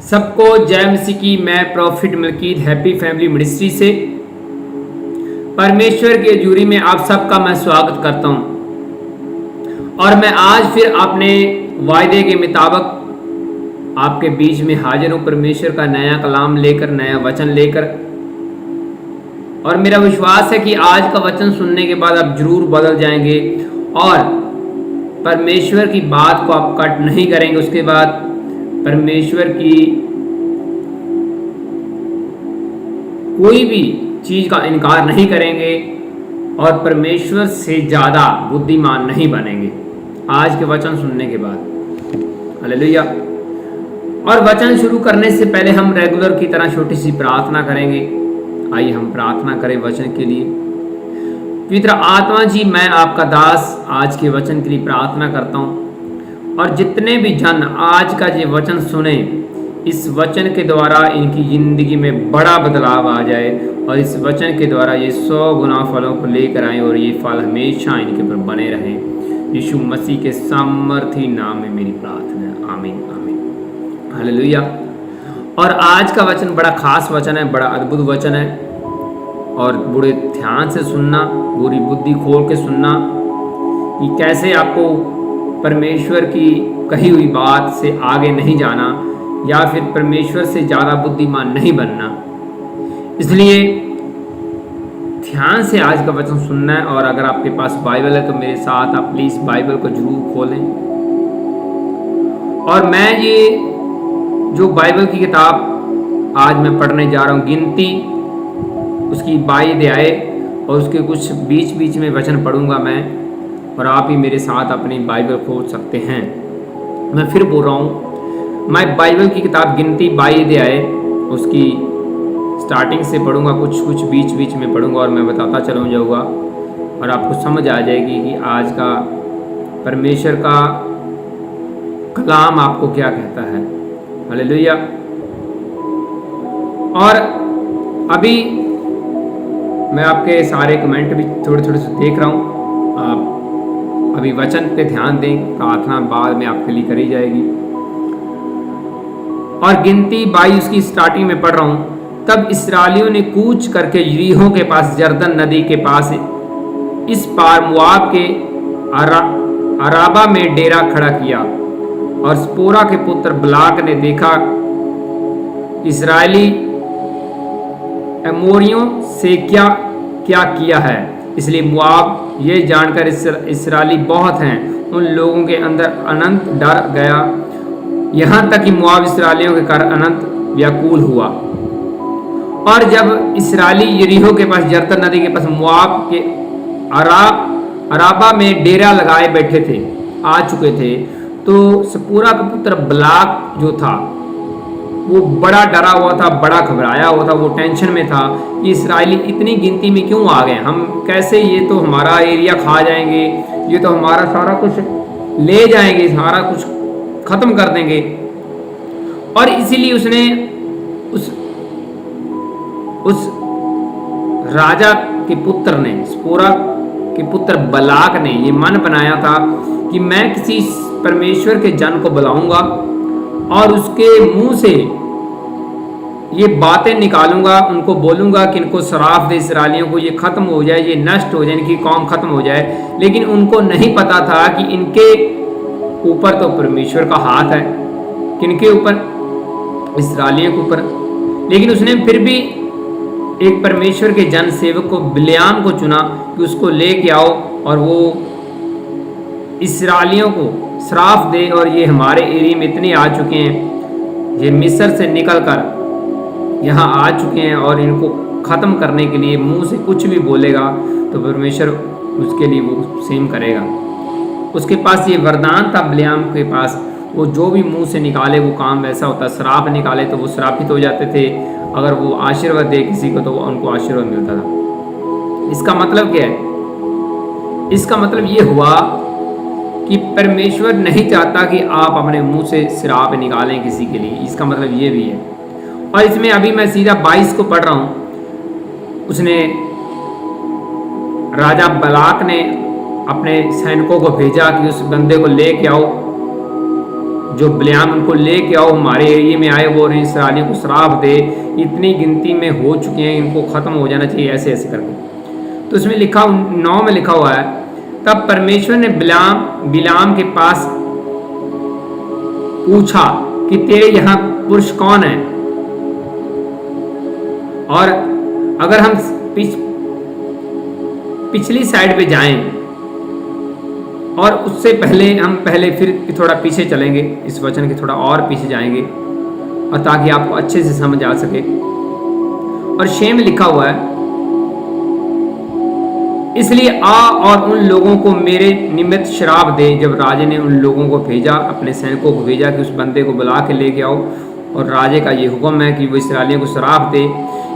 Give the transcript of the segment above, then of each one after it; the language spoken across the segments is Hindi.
सबको जय मसीह की। मैं prophet Malkit happy family ministry से परमेश्वर के जूरी में आप सबका मैं स्वागत करता हूं और मैं आज फिर अपने वायदे के मुताबिक आपके बीच में हाजिर हूं, परमेश्वर का नया कलाम लेकर, नया वचन लेकर। और मेरा विश्वास है कि आज का वचन सुनने के बाद आप जरूर बदल जाएंगे और परमेश्वर की बात को आप कट नहीं करेंगे। उसके बाद परमेश्वर की कोई भी चीज का इनकार नहीं करेंगे और परमेश्वर से ज्यादा बुद्धिमान नहीं बनेंगे आज के वचन सुनने के बाद। हालेलुया। और वचन शुरू करने से पहले हम रेगुलर की तरह छोटी सी प्रार्थना करेंगे। आइए हम प्रार्थना करें वचन के लिए। पवित्र आत्मा जी, मैं आपका दास आज के वचन के लिए प्रार्थना करता हूँ, और जितने भी जन आज का ये वचन सुने, इस वचन के द्वारा इनकी ज़िंदगी में बड़ा बदलाव आ जाए, और इस वचन के द्वारा ये 100 गुना फलों को लेकर आए, और ये फल हमेशा इनके ऊपर बने रहें। यीशु मसीह के सामर्थी नाम में मेरी प्रार्थना है, आमीन आमीन, हालेलुया। और आज का वचन बड़ा खास वचन है, बड़ा अद्भुत वचन है, और बड़े ध्यान से सुनना, पूरी बुद्धि खोल के सुनना कि कैसे आपको परमेश्वर की कही हुई बात से आगे नहीं जाना, या फिर परमेश्वर से ज़्यादा बुद्धिमान नहीं बनना। इसलिए ध्यान से आज का वचन सुनना है। और अगर आपके पास बाइबल है तो मेरे साथ आप प्लीज़ बाइबल को जरूर खोलें। और मैं ये जो बाइबल की किताब आज मैं पढ़ने जा रहा हूँ, गिनती उसकी 22 अध्याय, और उसके कुछ बीच बीच में वचन पढ़ूंगा मैं, और आप ही मेरे साथ अपनी बाइबल खोल सकते हैं। मैं फिर बोल रहा हूँ, मैं बाइबल की किताब गिनती 22 अध्याय उसकी स्टार्टिंग से पढ़ूंगा, कुछ बीच बीच में पढ़ूंगा, और मैं बताता चलूँ जाऊँगा, और आपको समझ आ जाएगी कि आज का परमेश्वर का कलाम आपको क्या कहता है। हालेलुया। और अभी मैं आपके सारे कमेंट भी थोड़े थोड़े से देख रहा हूँ। आप अभी वचन पे ध्यान दें, प्रार्थना बाद में आपके लिए करी जाएगी। और गिनती 22 उसकी स्टार्टिंग में पढ़ रहा हूँ। तब इस्राएलियों ने कूच करके यरीहो के पास, यरदन नदी के पास इस पार मोआब के अराबा में डेरा खड़ा किया। और स्पोरा के पुत्र बलाक ने देखा इसराइली एमोरियों से क्या क्या किया है, इसलिए मोआब ये जानकर इसराइली बहुत हैं, उन लोगों के अंदर अनंत डर गया, यहाँ तक कि मोआब इसराइलियों के कारण अनंत व्याकुल हुआ। और जब इसराइली यरीहो के पास, यरदन नदी के पास मोआब के अराबा में डेरा लगाए बैठे थे, आ चुके थे, तो सपूरा का पुत्र बलाक जो था वो बड़ा डरा हुआ था, बड़ा घबराया हुआ था, वो टेंशन में था कि इसराइली इतनी गिनती में क्यों आ गए, हम कैसे, ये तो हमारा एरिया खा जाएंगे, ये तो हमारा सारा कुछ ले जाएंगे, सारा कुछ खत्म कर देंगे। और इसीलिए उसने उस राजा के पुत्र ने, स्पोरा के पुत्र बलाक ने ये मन बनाया था कि मैं किसी परमेश्वर के जन को बुलाऊंगा और उसके मुंह से ये बातें निकालूंगा, उनको बोलूंगा कि इनको श्राप दे, इसराइलियों को ये खत्म हो जाए, ये नष्ट हो जाए, इनकी कौम खत्म हो जाए। लेकिन उनको नहीं पता था कि इनके ऊपर तो परमेश्वर का हाथ है, किनके ऊपर, इसराइलियों के ऊपर। लेकिन उसने फिर भी एक परमेश्वर के जन सेवक को, बिल्याम को चुना कि उसको लेके आओ और वो इसराइलियों को श्राप दे, और ये हमारे एरिया में इतने आ चुके हैं, ये मिस्र से निकलकर यहाँ आ चुके हैं, और इनको ख़त्म करने के लिए मुंह से कुछ भी बोलेगा तो परमेश्वर उसके लिए वो सेम करेगा। उसके पास ये वरदान था बिल्याम के पास, वो जो भी मुंह से निकाले वो काम वैसा होता। श्राप निकाले तो वो श्रापित हो जाते थे, अगर वो आशीर्वाद दे किसी को तो उनको आशीर्वाद मिलता था। इसका मतलब क्या है? इसका मतलब ये हुआ कि परमेश्वर नहीं चाहता कि आप अपने मुंह से श्राप निकालें किसी के लिए, इसका मतलब ये भी है। और इसमें अभी मैं सीधा 22 को पढ़ रहा हूँ। उसने, राजा बलाक ने अपने सैनिकों को भेजा कि उस बंदे को लेके आओ, जो बिल्याम, उनको लेके आओ, हमारे एरिया में आए, वो इसराइलियों को श्राप दे, इतनी गिनती में हो चुके हैं, इनको ख़त्म हो जाना चाहिए, ऐसे ऐसे करके। तो इसमें लिखा, 9 में लिखा हुआ है, तब परमेश्वर ने बिलाम के पास पूछा कि तेरे यहाँ पुरुष कौन है। और अगर हम पिछली साइड पे जाएं, और उससे पहले हम फिर थोड़ा पीछे चलेंगे, इस वचन के थोड़ा और पीछे जाएंगे, और ताकि आपको अच्छे से समझ आ सके। और 6 में लिखा हुआ है, इसलिए आ और उन लोगों को मेरे निमित्त श्राप दे। जब राजे ने उन लोगों को भेजा, अपने सैनिकों को भेजा कि उस बंदे को बुला के लेके आओ, और राजे का ये हुक्म है कि वो इसराइलियों को श्राप दे,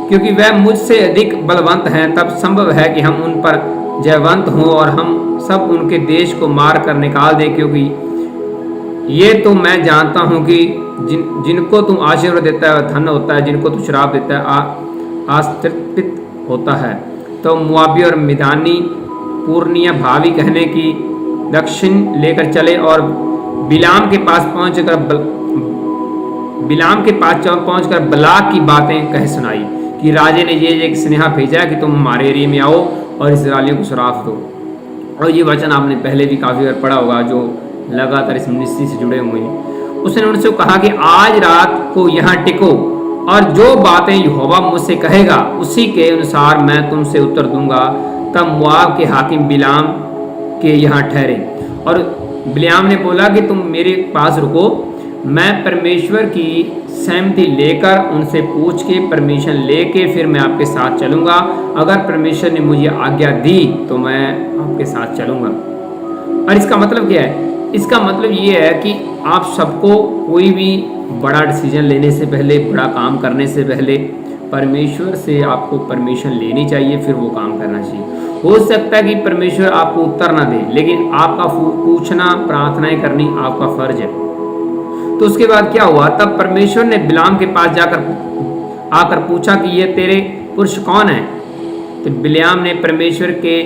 क्योंकि वह मुझसे अधिक बलवंत हैं, तब संभव है कि हम उन पर जयवंत हों और हम सब उनके देश को मार कर निकाल दें, क्योंकि ये तो मैं जानता हूँ कि जिनको तुम आशीर्वाद देता है धन्य होता है, जिनको तू श्राप देता है आश्रित होता है। तो मुआबी और मिदानी पूर्णिया भावी कहने की दक्षिण लेकर चले और बिलाम के पास पहुंचकर बलाक की बातें कह सुनाई कि राजे ने ये एक स्नेहा भेजा कि तुम हमारे एरिया में आओ और इस्राएलियों को श्राप दो। और ये वचन आपने पहले भी काफ़ी बार पढ़ा होगा, जो लगातार इस मिनिस्ट्री से जुड़े हुए हैं। उसने उनसे कहा कि आज रात को यहाँ टिको और जो बातें यहोवा मुझसे कहेगा उसी के अनुसार मैं तुमसे उत्तर दूंगा। तब मोआब के हाकिम बिलाम के यहाँ ठहरे और बिलाम ने बोला कि तुम मेरे पास रुको, मैं परमेश्वर की सहमति लेकर उनसे पूछ के परमिशन लेके फिर मैं आपके साथ चलूँगा। अगर परमेश्वर ने मुझे आज्ञा दी तो मैं आपके साथ चलूँगा। और इसका मतलब क्या है? इसका मतलब ये है कि आप सबको कोई भी बड़ा डिसीजन लेने से पहले, बड़ा काम करने से पहले परमेश्वर से आपको परमिशन लेनी चाहिए, फिर वो काम करना चाहिए। हो सकता है कि परमेश्वर आपको उत्तर ना दे, लेकिन आपका पूछना, प्रार्थनाएं करनी आपका फर्ज है। तो उसके बाद क्या हुआ? तब परमेश्वर ने बिलाम के पास आकर पूछा कि ये तेरे पुरुष कौन है? तो बिलाम ने परमेश्वर के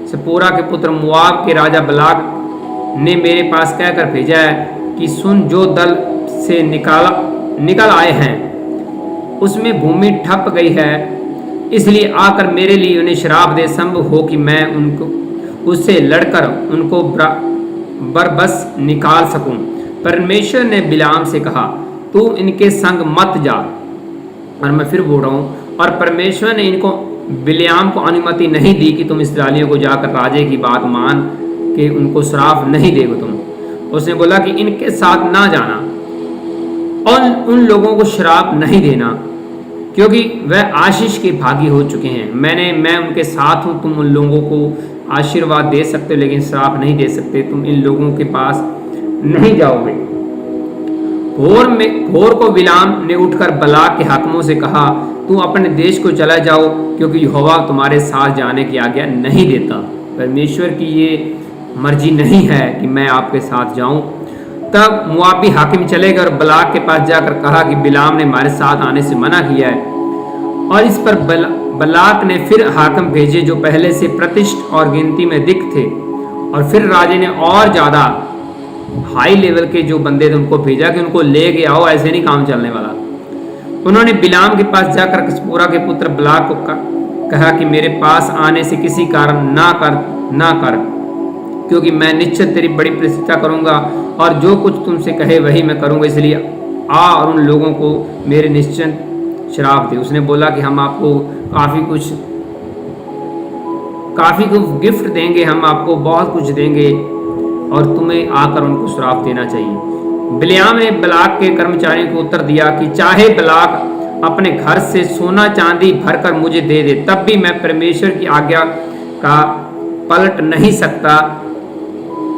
सपोरा के पुत्र मोआब के राजा बलाक ने मेरे पास कहकर भेजा है कि सुन, जो दल से निकल आए हैं उसमें भूमि ठप गई है, इसलिए आकर मेरे लिए उन्हें श्राप दे, संभव हो कि मैं उनको उससे लड़कर उनको बरबस निकाल सकूं। परमेश्वर ने बिलाम से कहा, तू इनके संग मत जा। और मैं फिर बोल रहा हूँ, और परमेश्वर ने इनको बिलाम को अनुमति नहीं दी कि तुम इस्राएलियों को जाकर राजे की बात मान के उनको श्राप नहीं देगा तुम। उसने बोला कि इनके साथ ना जाना और उन लोगों को श्राप नहीं देना, क्योंकि वह आशीष के भागी हो चुके हैं। मैं उनके साथ हूँ। तुम उन लोगों को आशीर्वाद दे सकते हो लेकिन श्राप नहीं दे सकते। तुम इन लोगों के पास नहीं जाओगे। भोर को बिलाम ने उठकर बलाक के हाकिमों से कहा, तुम अपने देश को चला जाओ, क्योंकि यहोवा तुम्हारे साथ जाने की आज्ञा नहीं देता। परमेश्वर की ये मर्जी नहीं है कि मैं आपके साथ जाऊं। तब मुआबी हाकिम चले गए और बलाक के पास जाकर कहा कि बिलाम ने हमारे साथ आने से मना किया है। और इस पर बलाक ने फिर हाकिम भेजे जो पहले से प्रतिष्ठ और गिनती में दिख थे। और फिर राजे ने और ज़्यादा हाई लेवल के जो बंदे थे उनको भेजा कि उनको ले के आओ, ऐसे नहीं काम चलने वाला। उन्होंने बिलाम के पास जाकर किसपोरा के पुत्र बलाक को कहा कि मेरे पास आने से किसी कारण ना कर, क्योंकि मैं निश्चित तेरी बड़ी प्रशंसा करूंगा और जो कुछ तुमसे कहे वही मैं करूंगा। इसलिए आ और उन लोगों को मेरे निश्चित श्राप दे। उसने बोला कि हम आपको काफ़ी कुछ गिफ्ट देंगे, हम आपको बहुत कुछ देंगे और तुम्हें आकर उनको श्राप देना चाहिए। बिलाम ने बलाक के कर्मचारियों को उत्तर दिया कि चाहे बलाक अपने घर से सोना चांदी भरकर मुझे दे दे, तब भी मैं परमेश्वर की आज्ञा का पलट नहीं सकता,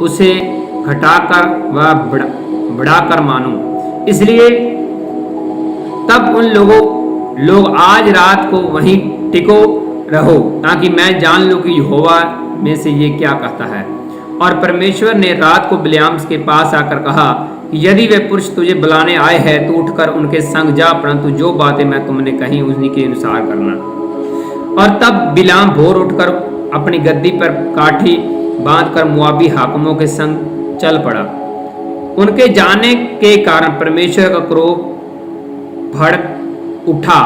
उसे घटाकर व बढ़ाकर मानूं। इसलिए तब उन लोग आज रात को वहीं टिको रहो, ताकि मैं जान लूं कि यहोवा में से ये क्या कहता है। और परमेश्वर ने रात को बिलाम के पास आकर कहा कि यदि वे पुरुष तुझे बुलाने आए हैं तो उठकर उनके संग जा, परंतु जो बातें मैं तुमने कही उन्हीं के अनुसार करना। और तब बिलाम भोर उठकर अपनी गद्दी पर काठी बांधकर मुआबी हाकिमों के संग चल पड़ा। उनके जाने के कारण परमेश्वर का क्रोध भड़क उठा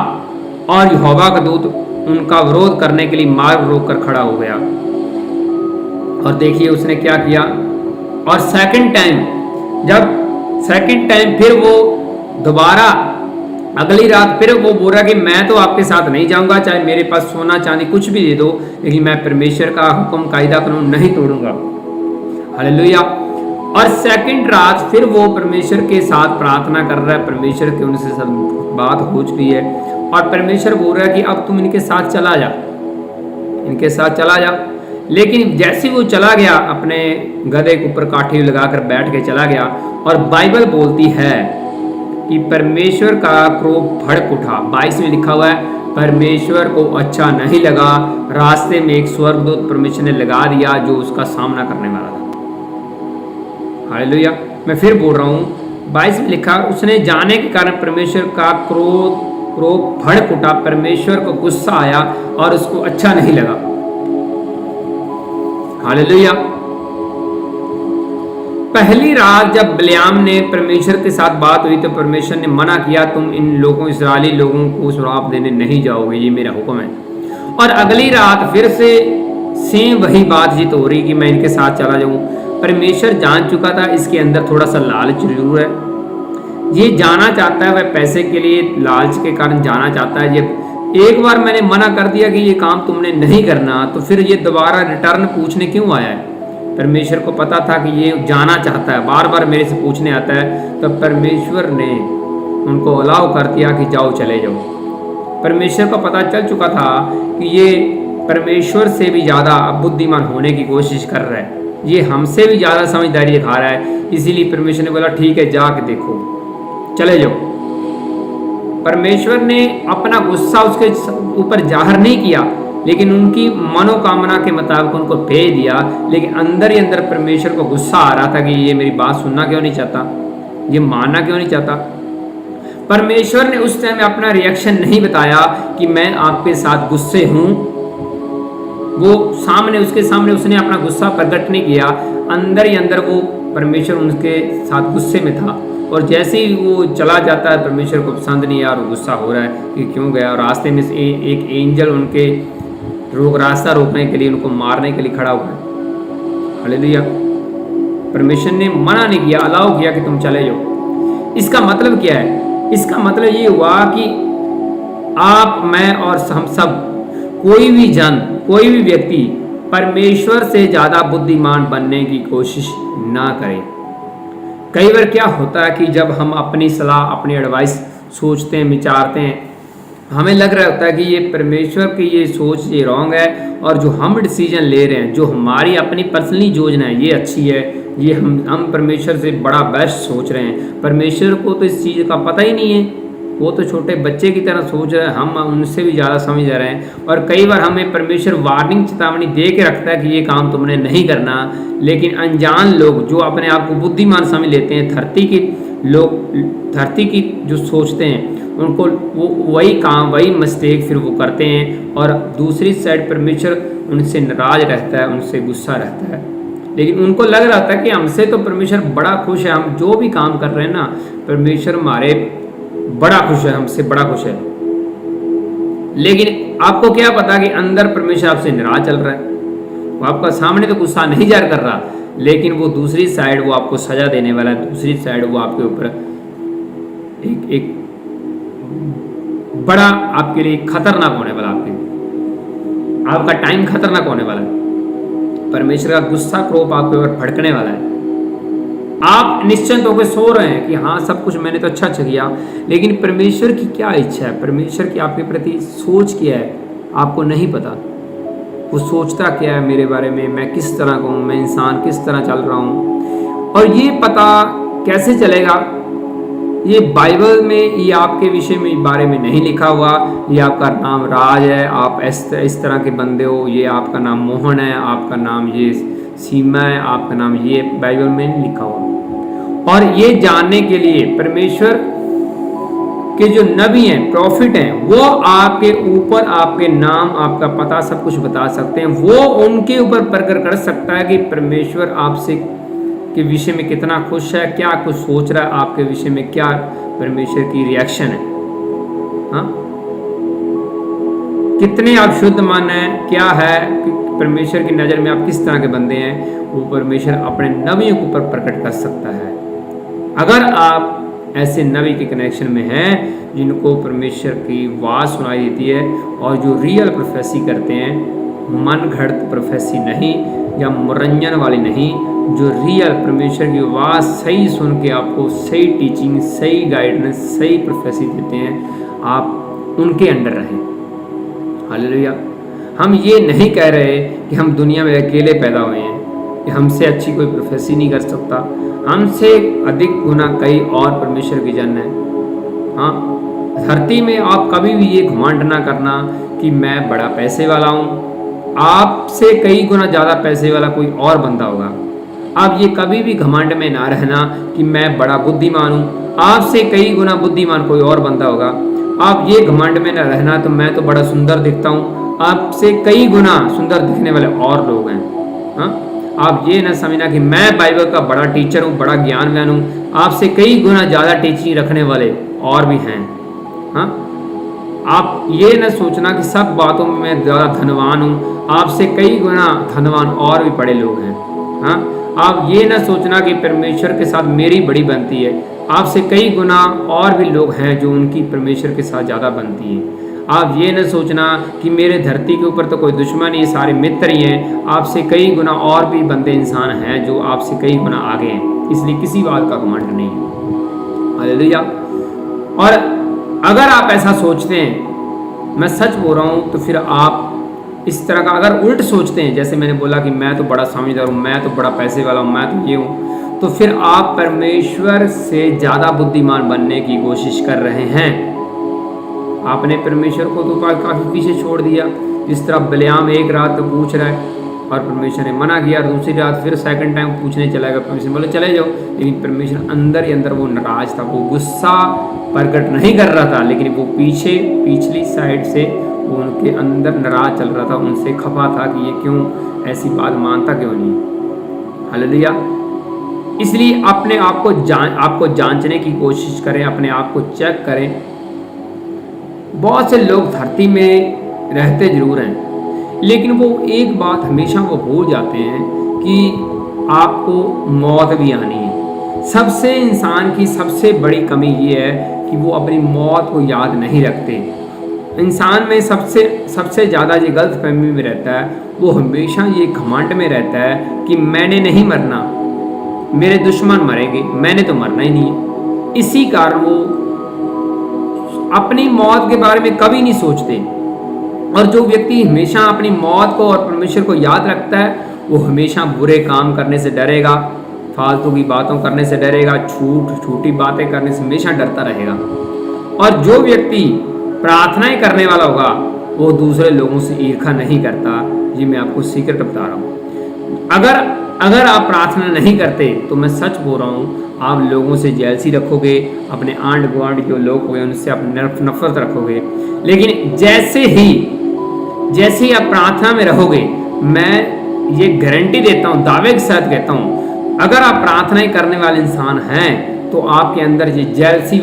और यहोवा का दूत उनका विरोध करने के लिए मार्ग रोककर खड़ा हो गया। और देखिए उसने क्या किया। और सेकंड टाइम फिर वो दोबारा अगली रात फिर वो बोला कि मैं तो आपके साथ नहीं जाऊंगा, चाहे मेरे पास सोना चांदी कुछ भी दे दो, लेकिन मैं परमेश्वर का हुक्म कायदा कानून नहीं तोड़ूंगा। हालेलुया। और सेकंड रात फिर वो परमेश्वर के साथ प्रार्थना कर रहा है। परमेश्वर के उनसे सब बात हो चुकी है और परमेश्वर बोल रहा है कि अब तुम इनके साथ चला जा। लेकिन जैसे वो चला गया, अपने गधे के ऊपर काठी लगाकर बैठ के चला गया। और बाइबल बोलती है कि परमेश्वर का क्रोध भड़क उठा। 22 में लिखा हुआ है, परमेश्वर को अच्छा नहीं लगा, रास्ते में एक स्वर्गदूत परमेश्वर ने लगा दिया जो उसका सामना करने वाला था। हालेलुया। मैं फिर बोल रहा हूँ, 22 में लिखा, उसने जाने के कारण परमेश्वर का क्रोध भड़क उठा, परमेश्वर को गुस्सा आया और उसको अच्छा नहीं लगा। हालेलुया। पहली रात जब बिल्याम ने परमेश्वर के साथ बात हुई तो परमेश्वर ने मना किया, तुम इन लोगों इस्राएली लोगों को श्राप देने नहीं जाओगे, ये मेरा हुक्म है। और अगली रात फिर से सेम वही बातचीत हो रही कि मैं इनके साथ चला जाऊं। परमेश्वर जान चुका था इसके अंदर थोड़ा सा लालच जरूर है, ये जाना चाहता है, वह पैसे के लिए लालच के कारण जाना चाहता है। ये एक बार मैंने मना कर दिया कि ये काम तुमने नहीं करना, तो फिर ये दोबारा रिटर्न पूछने क्यों आया है? परमेश्वर को पता था कि ये जाना चाहता है, बार बार मेरे से पूछने आता है, तो परमेश्वर ने उनको अलाउ कर दिया कि जाओ, चले जाओ। परमेश्वर को पता चल चुका था कि ये परमेश्वर से भी ज़्यादा बुद्धिमान होने की कोशिश कर रहा है, ये हमसे भी ज़्यादा समझदारी दिखा रहा है। इसीलिए परमेश्वर ने बोला ठीक है, जाके देखो, चले जाओ। परमेश्वर ने अपना गुस्सा उसके ऊपर जाहिर नहीं किया, लेकिन उनकी मनोकामना के मुताबिक उनको भेज दिया। लेकिन अंदर ही अंदर परमेश्वर को गुस्सा आ रहा था कि ये मेरी बात सुनना क्यों नहीं चाहता, ये मानना क्यों नहीं चाहता। परमेश्वर ने उस टाइम अपना रिएक्शन नहीं बताया कि मैं आपके साथ गुस्से हूं, वो सामने उसके सामने उसने अपना गुस्सा प्रकट नहीं किया। अंदर ही अंदर वो परमेश्वर उनके साथ गुस्से में था। और जैसे ही वो चला जाता है, परमेश्वर को पसंद नहीं यार, वो गुस्सा हो रहा है कि क्यों गया। और रास्ते में से एक एंजल उनके रास्ता रोकने के लिए, उनको मारने के लिए खड़ा हुआ है। हालेलुया। परमेश्वर ने मना नहीं किया, अलाउ किया कि तुम चले जाओ। इसका मतलब क्या है? इसका मतलब ये हुआ कि आप, मैं और हम सब, कोई भी जन, कोई भी व्यक्ति परमेश्वर से ज़्यादा बुद्धिमान बनने की कोशिश ना करे। कई बार क्या होता है कि जब हम अपनी सलाह, अपनी एडवाइस सोचते हैं, विचारते हैं, हमें लग रहा होता है कि ये परमेश्वर की ये सोच ये रॉन्ग है, और जो हम डिसीजन ले रहे हैं, जो हमारी अपनी पर्सनली योजना है, ये अच्छी है, ये हम परमेश्वर से बड़ा बेस्ट सोच रहे हैं। परमेश्वर को तो इस चीज़ का पता ही नहीं है, वो तो छोटे बच्चे की तरह सोच रहे हैं, हम उनसे भी ज़्यादा समझ रहे हैं। और कई बार हमें परमेश्वर वार्निंग, चेतावनी दे के रखता है कि ये काम तुमने नहीं करना। लेकिन अनजान लोग जो अपने आप को बुद्धिमान समझ लेते हैं, धरती की जो सोचते हैं, उनको वो वही काम, वही मिस्टेक फिर वो करते हैं। और दूसरी साइड परमेश्वर उनसे नाराज रहता है, उनसे गुस्सा रहता है। लेकिन उनको लग रहा था कि हमसे तो परमेश्वर बड़ा खुश है, हम जो भी काम कर रहे हैं ना, परमेश्वर हमारे बड़ा खुश है, हमसे बड़ा खुश है। लेकिन आपको क्या पता कि अंदर परमेश्वर आपसे नाराज चल रहा है। वो आपका सामने तो गुस्सा नहीं जाहिर कर रहा, लेकिन वो दूसरी साइड वो आपको सजा देने वाला है। दूसरी साइड वो आपके ऊपर एक बड़ा, आपके लिए खतरनाक होने वाला, आपका टाइम खतरनाक होने वाला है। परमेश्वर का गुस्सा, क्रोध आपके ऊपर भड़कने वाला है। आप निश्चिंत होकर सो रहे हैं कि हाँ, सब कुछ मैंने तो अच्छा किया, लेकिन परमेश्वर की क्या इच्छा है, परमेश्वर की आपके प्रति सोच क्या है, आपको नहीं पता। वो सोचता क्या है मेरे बारे में, मैं किस तरह का हूँ, मैं इंसान किस तरह चल रहा हूँ। और ये पता कैसे चलेगा? ये बाइबल में ये आपके विषय में बारे में नहीं लिखा हुआ। ये आपका नाम राज है, आप इस तरह के बंदे हो, ये आपका नाम मोहन है, आपका नाम ये सीमा है, आपका नाम ये बाइबल में नहीं लिखा हुआ। और ये जानने के लिए परमेश्वर के जो नबी हैं, प्रॉफिट हैं, वो आपके ऊपर आपके नाम, आपका पता सब कुछ बता सकते हैं। वो उनके ऊपर प्रकट कर सकता है कि परमेश्वर आपसे के विषय में कितना खुश है, क्या कुछ सोच रहा है आपके विषय में, क्या परमेश्वर की रिएक्शन है। हाँ, कितने आप शुद्ध मन हैं, क्या है परमेश्वर की नज़र में, आप किस तरह के बंदे हैं, वो परमेश्वर अपने नबियों के ऊपर प्रकट कर सकता है। अगर आप ऐसे नबी के कनेक्शन में हैं जिनको परमेश्वर की आवाज़ सुनाई देती है और जो रियल प्रोफेसी करते हैं, मन घड़त प्रोफेसी नहीं या मनोरंजन वाली नहीं, जो रियल परमेश्वर की आवाज़ सही सुन के आपको सही टीचिंग, सही गाइडेंस, सही प्रोफेसी देते हैं, आप उनके अंडर रहें। हालेलुया। हम ये नहीं कह रहे कि हम दुनिया में अकेले पैदा हुए हैं, कि हमसे अच्छी कोई प्रोफेसी नहीं कर सकता, हमसे अधिक गुना कई और परमेश्वर के जन हैं। हाँ, धरती में आप कभी भी ये घमंड ना करना कि मैं बड़ा पैसे वाला हूँ। आपसे कई गुना ज़्यादा पैसे वाला कोई और बंदा होगा। आप ये कभी भी घमंड में ना रहना कि मैं बड़ा बुद्धिमान हूँ। आपसे कई गुना बुद्धिमान कोई और बंदा होगा। आप ये घमंड में ना रहना तो मैं तो बड़ा सुंदर दिखता हूँ। आपसे कई गुना सुंदर दिखने वाले और लोग हैं। हाँ, आप ये ना समझना कि मैं बाइबल का बड़ा टीचर हूँ, बड़ा ज्ञानवान हूँ। आपसे कई गुना ज़्यादा टीचिंग रखने वाले और भी हैं। हाँ, आप ये न सोचना कि सब बातों में मैं ज़्यादा धनवान हूँ। आपसे कई गुना धनवान और भी बड़े लोग हैं। हाँ, आप ये न सोचना कि परमेश्वर के साथ मेरी बड़ी बनती है। आपसे कई गुना और भी लोग हैं जो उनकी परमेश्वर के साथ ज़्यादा बनती है। आप ये न सोचना कि मेरे धरती के ऊपर तो कोई दुश्मन नहीं, सारे मित्र ही हैं। आपसे कई गुना और भी बंदे इंसान हैं जो आपसे कई गुना आगे हैं। इसलिए किसी बात का घमंड नहीं है। हालेलुया। और अगर आप ऐसा सोचते हैं, मैं सच बोल रहा हूँ, तो फिर आप इस तरह का अगर उल्ट सोचते हैं, जैसे मैंने बोला कि मैं तो बड़ा समझदार हूँ, मैं तो बड़ा पैसे वाला हूँ, मैं तो ये हूँ, तो फिर आप परमेश्वर से ज़्यादा बुद्धिमान बनने की कोशिश कर रहे हैं। आपने परमेश्वर को तो काफ़ी पीछे छोड़ दिया। जिस तरह बिलेआम एक रात तो पूछ रहा है और परमेश्वर ने मना किया, और दूसरी रात फिर सेकंड टाइम पूछने चला गया। परमेश्वर बोले चले जाओ, लेकिन परमेश्वर अंदर ही अंदर वो नाराज था, वो गुस्सा प्रकट नहीं कर रहा था, लेकिन वो पिछली साइड से वो उनके अंदर नाराज चल रहा था, उनसे खफा था कि ये क्यों ऐसी बात मानता क्यों नहीं। हालेलुया। इसलिए अपने आप को जांचने की कोशिश करें, अपने आप को चेक करें। बहुत से लोग धरती में रहते जरूर हैं, लेकिन वो एक बात हमेशा वो भूल जाते हैं कि आपको मौत भी आनी है। सबसे इंसान की सबसे बड़ी कमी ये है कि वो अपनी मौत को याद नहीं रखते। इंसान में सबसे ज़्यादा ये गलतफहमी में रहता है, वो हमेशा ये घमंड में रहता है कि मैंने नहीं मरना, मेरे दुश्मन मरेंगे, मैंने तो मरना ही नहीं है। इसी कारण वो अपनी मौत के बारे में कभी नहीं सोचते। और जो व्यक्ति हमेशा अपनी मौत को और परमेश्वर को याद रखता है, वो हमेशा बुरे काम करने से डरेगा, फालतू की बातों करने से डरेगा, छोटी बातें करने से हमेशा डरता रहेगा। और जो व्यक्ति प्रार्थनाएं करने वाला होगा, वो दूसरे लोगों से ईर्ष्या नहीं करता। ये मैं आपको सीक्रेट बता रहा हूँ। अगर आप प्रार्थना नहीं करते तो मैं सच बोल रहा हूँ, आप लोगों से जेलसी रखोगे, अपने आंड गुआंड जो लोग हुए उनसे आप नफरत रखोगे। लेकिन जैसे ही आप प्रार्थना में रहोगे, मैं ये गारंटी देता हूँ, दावे के साथ कहता हूँ, अगर आप प्रार्थनाएं करने वाले इंसान हैं तो आपके अंदर ये जेलसी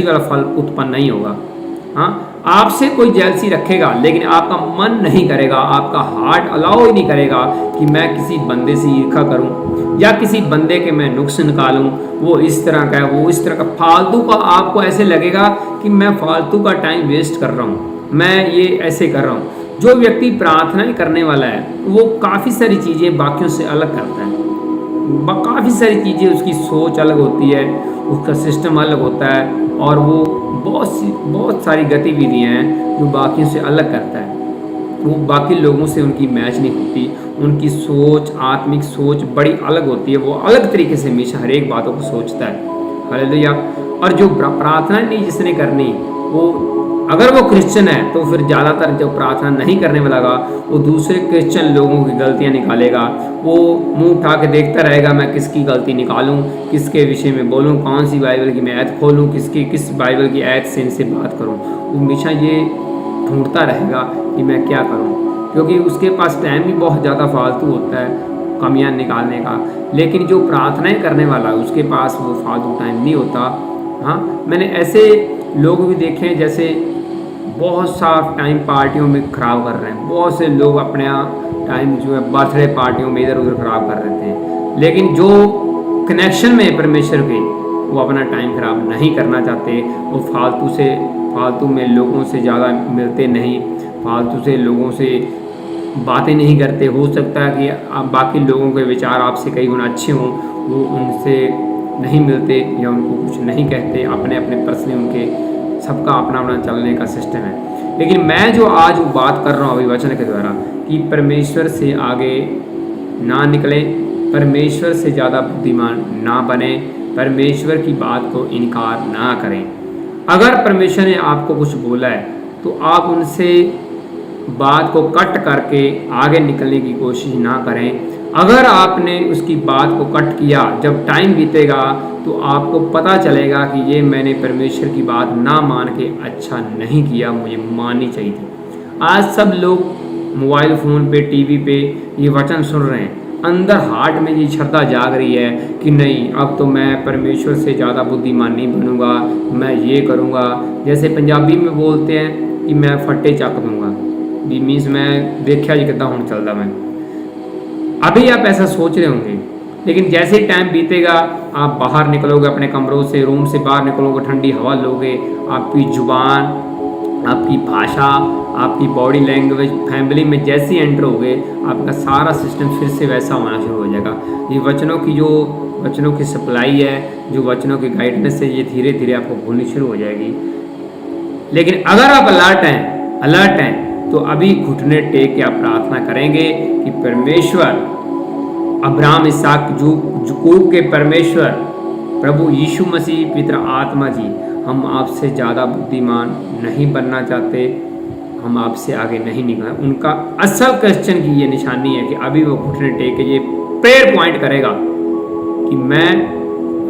वाला फल उत्पन्न नहीं होगा। हाँ, आपसे कोई जेलसी रखेगा, लेकिन आपका मन नहीं करेगा, आपका हार्ट अलाउ ही नहीं करेगा कि मैं किसी बंदे से ईर्ष्या करूं या किसी बंदे के मैं नुक्स निकालूं। वो इस तरह का है, वो इस तरह का फालतू का, आपको ऐसे लगेगा कि मैं फालतू का टाइम वेस्ट कर रहा हूँ, मैं ये ऐसे कर रहा हूँ। जो व्यक्ति प्रार्थनाएं करने वाला है, वो काफ़ी सारी चीज़ें बाकियों से अलग करता है। काफ़ी सारी चीज़ें, उसकी सोच अलग होती है, उसका सिस्टम अलग होता है, और वो बहुत सारी गतिविधियाँ हैं जो बाकियों से अलग करता है। वो बाकी लोगों से उनकी मैच नहीं होती। उनकी सोच, आत्मिक सोच बड़ी अलग होती है। वो अलग तरीके से हमेशा हर एक बातों को सोचता है। हालेलुया। और जो प्रार्थना नहीं जिसने करनी, वो अगर वो क्रिश्चियन है तो फिर ज़्यादातर जो प्रार्थना नहीं करने वाला होगा, वो दूसरे क्रिश्चियन लोगों की गलतियाँ निकालेगा। वो मुंह उठा के देखता रहेगा, मैं किसकी गलती निकालूं, किसके विषय में बोलूं, कौन सी बाइबल की मैं आयत खोलूं, किस बाइबल की आयत से इनसे बात करूं। वो हमेशा ये ढूंढता रहेगा कि मैं क्या करूं, क्योंकि उसके पास टाइम भी बहुत ज़्यादा फालतू होता है कमियाँ निकालने का। लेकिन जो प्रार्थनाएँ करने वाला है, उसके पास वो फालतू टाइम नहीं होता। हाँ, मैंने ऐसे लोग भी देखे हैं जैसे बहुत सा टाइम पार्टियों में ख़राब कर रहे हैं। बहुत से लोग अपने टाइम जो है बर्थडे पार्टियों में इधर उधर ख़राब कर रहे हैं, लेकिन जो कनेक्शन में परमेश्वर के, वो अपना टाइम ख़राब नहीं करना चाहते। वो फालतू में लोगों से ज़्यादा मिलते नहीं, फालतू से लोगों से बातें नहीं करते। हो सकता है कि आप बाकी लोगों के विचार आपसे कई गुना अच्छे हों, वो उनसे नहीं मिलते या उनको कुछ नहीं कहते। अपने पर्सनली उनके सबका अपना चलने का सिस्टम है। लेकिन मैं जो आज बात कर रहा हूँ अभी वचन के द्वारा, कि परमेश्वर से आगे ना निकलें, परमेश्वर से ज़्यादा बुद्धिमान ना बने, परमेश्वर की बात को इनकार ना करें। अगर परमेश्वर ने आपको कुछ बोला है तो आप उनसे बात को कट करके आगे निकलने की कोशिश ना करें। अगर आपने उसकी बात को कट किया, जब टाइम बीतेगा तो आपको पता चलेगा कि ये मैंने परमेश्वर की बात ना मान के अच्छा नहीं किया, मुझे माननी चाहिए थी। आज सब लोग मोबाइल फ़ोन पे, टीवी पे ये वचन सुन रहे हैं, अंदर हार्ट में ये श्रद्धा जाग रही है कि नहीं, अब तो मैं परमेश्वर से ज़्यादा बुद्धिमान नहीं बनूंगा, मैं ये करूँगा। जैसे पंजाबी में बोलते हैं कि मैं फट्टे चक दूंगा, भी मीन्स मैं देखा जी कितना हूँ चलता मैं। अभी आप ऐसा सोच रहे होंगे, लेकिन जैसे ही टाइम बीतेगा आप बाहर निकलोगे, अपने कमरों से, रूम से बाहर निकलोगे, ठंडी हवा लोगे, आपकी जुबान, आपकी भाषा, आपकी बॉडी लैंग्वेज फैमिली में जैसे एंटर होगे, आपका सारा सिस्टम फिर से वैसा होना शुरू हो जाएगा। ये वचनों की सप्लाई है, जो वचनों की गाइडेंस है, ये धीरे धीरे आपको भूलनी शुरू हो जाएगी। लेकिन अगर आप अलर्ट हैं तो अभी घुटने टेक के आप प्रार्थना करेंगे कि परमेश्वर, अब्राहम, इसहाक, याकूब के परमेश्वर, प्रभु यीशु मसीह, पवित्र आत्मा जी, हम आपसे ज़्यादा बुद्धिमान नहीं बनना चाहते, हम आपसे आगे नहीं निकलना। उनका असल क्वेश्चन की ये निशानी है कि अभी वो घुटने टेक के ये प्रेयर पॉइंट करेगा कि मैं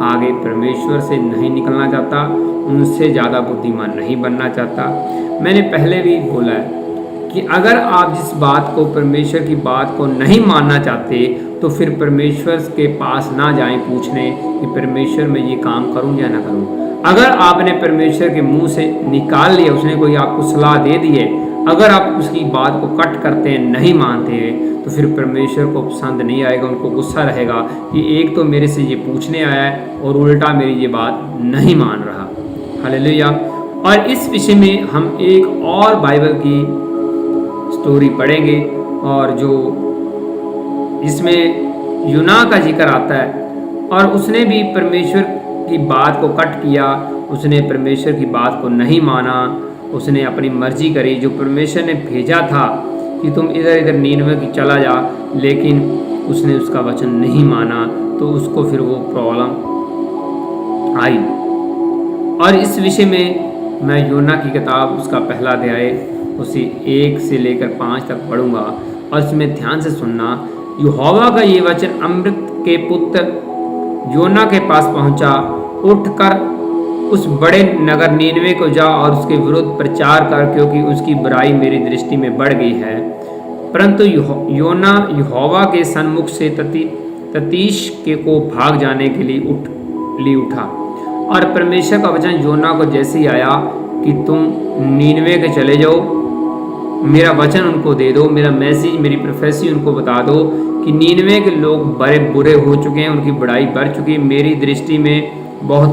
आगे परमेश्वर से नहीं निकलना चाहता, उनसे ज़्यादा बुद्धिमान नहीं बनना चाहता। मैंने पहले भी बोला है कि अगर आप जिस बात को, परमेश्वर की बात को नहीं मानना चाहते तो फिर परमेश्वर के पास ना जाएं पूछने कि परमेश्वर मैं ये काम करूं या ना करूं। अगर आपने परमेश्वर के मुंह से निकाल लिया, उसने कोई आपको सलाह दे दी है, अगर आप उसकी बात को कट करते हैं, नहीं मानते हैं, तो फिर परमेश्वर को पसंद नहीं आएगा, उनको गुस्सा रहेगा कि एक तो मेरे से ये पूछने आया है और उल्टा मेरी ये बात नहीं मान रहा। हालेलुया। और इस विषय में हम एक और बाइबल की स्टोरी पढ़ेंगे, और जो इसमें यूना का जिक्र आता है, और उसने भी परमेश्वर की बात को कट किया, उसने परमेश्वर की बात को नहीं माना, उसने अपनी मर्जी करी। जो परमेश्वर ने भेजा था कि तुम इधर इधर नीनवे की चला जा, लेकिन उसने उसका वचन नहीं माना, तो उसको फिर वो प्रॉब्लम आई। और इस विषय में मैं यूना की किताब, उसका पहला अध्याय, उसे 1 से लेकर 5 तक पढ़ूंगा, और इसमें ध्यान से सुनना। यहोवा का ये वचन अमृत के पुत्र योना के पास पहुंचा, उठकर उस बड़े नगर नीनवे को जा और उसके विरुद्ध प्रचार कर, क्योंकि उसकी बुराई मेरी दृष्टि में बढ़ गई है। परंतु योना यहोवा के सन्मुख से ततीश के को भाग जाने के लिए उठा, और परमेश्वर का वचन योना को जैसे ही आया कि तुम नीनवे के चले जाओ, मेरा वचन उनको दे दो, मेरा मैसेज, मेरी प्रोफेसी उनको बता दो कि नीनवे के लोग बड़े बुरे हो चुके हैं, उनकी बुराई बढ़ चुकी है, मेरी दृष्टि में बहुत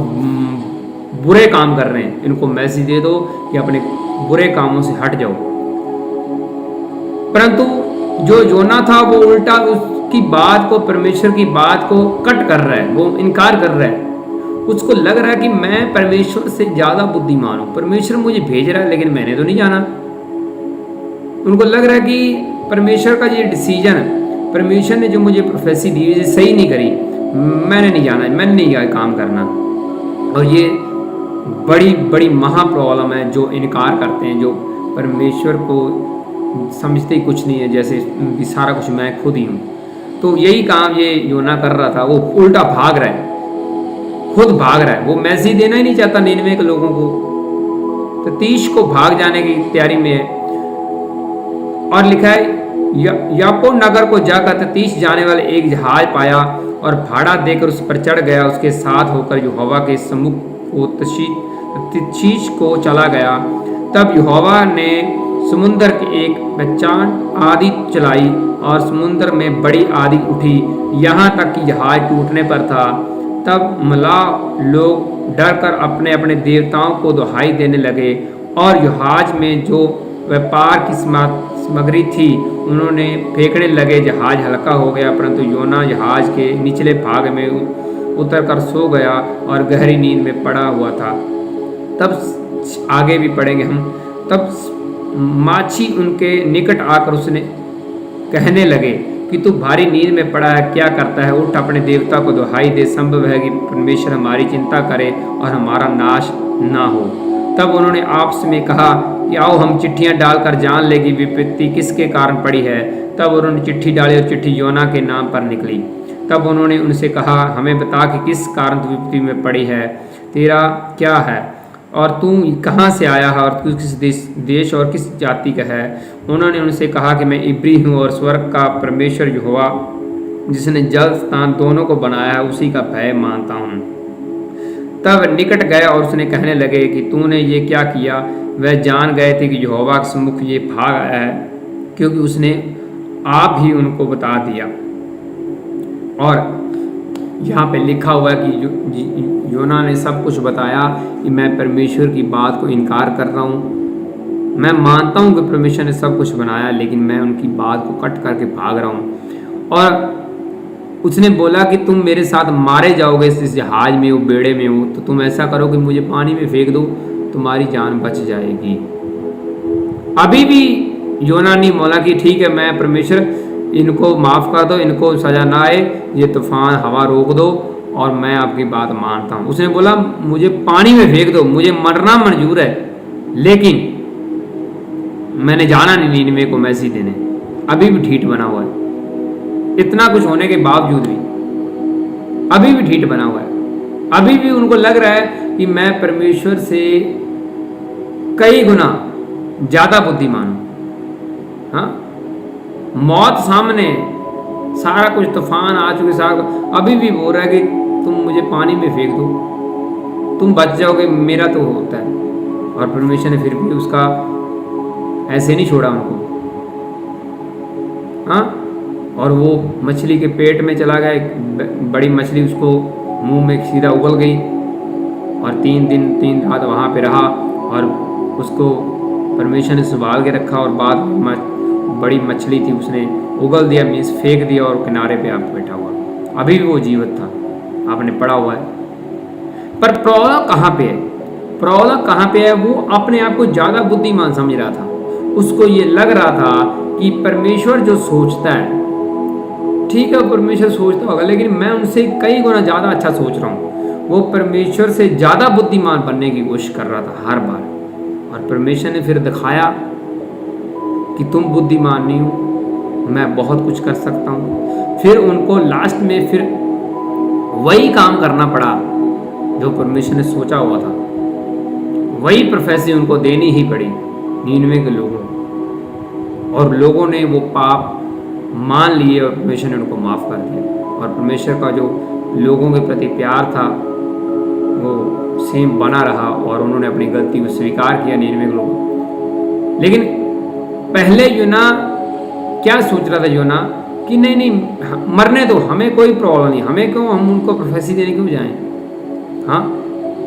बुरे काम कर रहे हैं, इनको मैसेज दे दो कि अपने बुरे कामों से हट जाओ। परंतु जो योना था वो उल्टा उसकी बात को, परमेश्वर की बात को कट कर रहा है, वो इनकार कर रहा है। उसको लग रहा है कि मैं परमेश्वर से ज़्यादा बुद्धिमान हूँ, परमेश्वर मुझे भेज रहा है लेकिन मैंने तो नहीं जाना। उनको लग रहा है कि परमेश्वर का ये डिसीजन, परमेश्वर ने जो मुझे प्रोफेसी दी है सही नहीं करी, मैंने नहीं जाना, मैंने नहीं काम करना। और ये बड़ी बड़ी महा प्रॉब्लम है, जो इनकार करते हैं, जो परमेश्वर को समझते ही कुछ नहीं है, जैसे सारा कुछ मैं खुद ही हूँ। तो यही काम ये योना कर रहा था, वो उल्टा भाग रहा है, खुद भाग रहा है, वो मैसेज देना ही नहीं चाहता नीनवे के लोगों को, तो तीश को भाग जाने की तैयारी में है। और लिखा है यापो नगर को जाकर ततीश जाने वाले एक जहाज पाया और भाड़ा देकर उस पर चढ़ गया, उसके साथ होकर यहोवा के सम्मुख को तशीश को चला गया। तब यहोवा ने समुद्र की एक प्रचंड आंधी चलाई और समुद्र में बड़ी आंधी उठी, यहाँ तक कि जहाज टूटने पर था। तब मलाह लोग डरकर अपने अपने देवताओं को दुहाई देने लगे, और जहाज में जो व्यापार की सामग्री थी उन्होंने फेंकने लगे। जहाज हल्का हो गया, परंतु योना जहाज के निचले भाग में उतरकर सो गया और गहरी नींद में पड़ा हुआ था। तब आगे भी पढ़ेंगे हम। तब माछी उनके निकट आकर उसने कहने लगे कि तू भारी नींद में पड़ा है, क्या करता है? उठ, अपने देवता को दुहाई दे, संभव है कि परमेश्वर हमारी चिंता करे और हमारा नाश ना हो। तब उन्होंने आपस में कहा कि आओ हम चिट्ठियां डालकर जान ले कि विपत्ति किसके कारण पड़ी है। तब उन्होंने चिट्ठी डाली और चिट्ठी योना के नाम पर निकली। तब उन्होंने उनसे कहा, हमें बता कि किस कारण तू विपत्ति में पड़ी है, तेरा क्या है और तू कहाँ से आया है और तू किस देश और किस जाति का है। उन्होंने उनसे कहा कि मैं इब्री हूँ और स्वर्ग का परमेश्वर यहोवा जिसने जल स्थान दोनों को बनाया है उसी का भय मानता हूँ। तब निकट गए और उसने कहने लगे कि तूने ये क्या किया। वह जान गए थे कि यहोवा के सम्मुख ये भाग आया है, क्योंकि उसने आप ही उनको बता दिया। और यहाँ पे लिखा हुआ है कि योना ने सब कुछ बताया कि मैं परमेश्वर की बात को इनकार कर रहा हूँ। मैं मानता हूँ कि परमेश्वर ने सब कुछ बनाया, लेकिन मैं उनकी बात को कट करके भाग रहा हूँ। और उसने बोला कि तुम मेरे साथ मारे जाओगे इस जहाज में हो, बेड़े में हो, तो तुम ऐसा करो कि मुझे पानी में फेंक दो, तुम्हारी जान बच जाएगी। अभी भी योना नहीं बोला कि ठीक है, मैं परमेश्वर इनको माफ़ कर दो, इनको सजा ना आए, ये तूफान हवा रोक दो और मैं आपकी बात मानता हूँ। उसने बोला मुझे पानी में फेंक दो, मुझे मरना मंजूर है, लेकिन मैंने जाना नहीं नीनवे को मैसेज देने। अभी भी ठीठ बना हुआ है, इतना कुछ होने के बावजूद भी अभी भी ठीठ बना हुआ है। अभी भी उनको लग रहा है कि मैं परमेश्वर से कई गुना ज़्यादा बुद्धिमान हूँ। हाँ, मौत सामने, सारा कुछ तूफान आ चुके, सारा अभी भी बोल रहा है कि तुम मुझे पानी में फेंक दो, तुम बच जाओगे, मेरा तो होता है। और परमेश्वर ने फिर भी उसका ऐसे नहीं छोड़ा उनको। हाँ, और वो मछली के पेट में चला गया, एक बड़ी मछली उसको मुंह में सीधा उगल गई और 3 दिन 3 रात वहाँ पे रहा और उसको परमेश्वर ने संभाल के रखा। और बाद में बड़ी मछली थी, उसने उगल दिया, मीन्स फेंक दिया और किनारे पे आप बैठा हुआ। अभी भी वो जीवित था, आपने पढ़ा हुआ है। पर प्रौलक कहाँ पे है? प्रौलक कहाँ पे है? वो अपने आप को ज़्यादा बुद्धिमान समझ रहा था। उसको ये लग रहा था कि परमेश्वर जो सोचता है, ठीक है परमेश्वर सोचता होगा, लेकिन मैं उनसे कई गुना ज़्यादा अच्छा सोच रहा हूँ। वो परमेश्वर से ज़्यादा बुद्धिमान बनने की कोशिश कर रहा था हर बार। और परमेश्वर ने फिर दिखाया कि तुम बुद्धिमान नहीं हो, मैं बहुत कुछ कर सकता हूँ। फिर उनको लास्ट में फिर वही काम करना पड़ा जो परमेश्वर ने सोचा हुआ था, वही प्रोफेसी उनको देनी ही पड़ी नीनवे के लोगों को। और लोगों ने वो पाप मान लिए और परमेश्वर ने उनको माफ़ कर दिया। और परमेश्वर का जो लोगों के प्रति प्यार था वो सेम बना रहा और उन्होंने अपनी गलती को स्वीकार किया नीनवे के लोग। लेकिन पहले योना क्या सोच रहा था योना कि नहीं नहीं मरने दो, हमें कोई प्रॉब्लम नहीं, हमें क्यों, हम उनको प्रोफेसी देने क्यों जाएं। हाँ,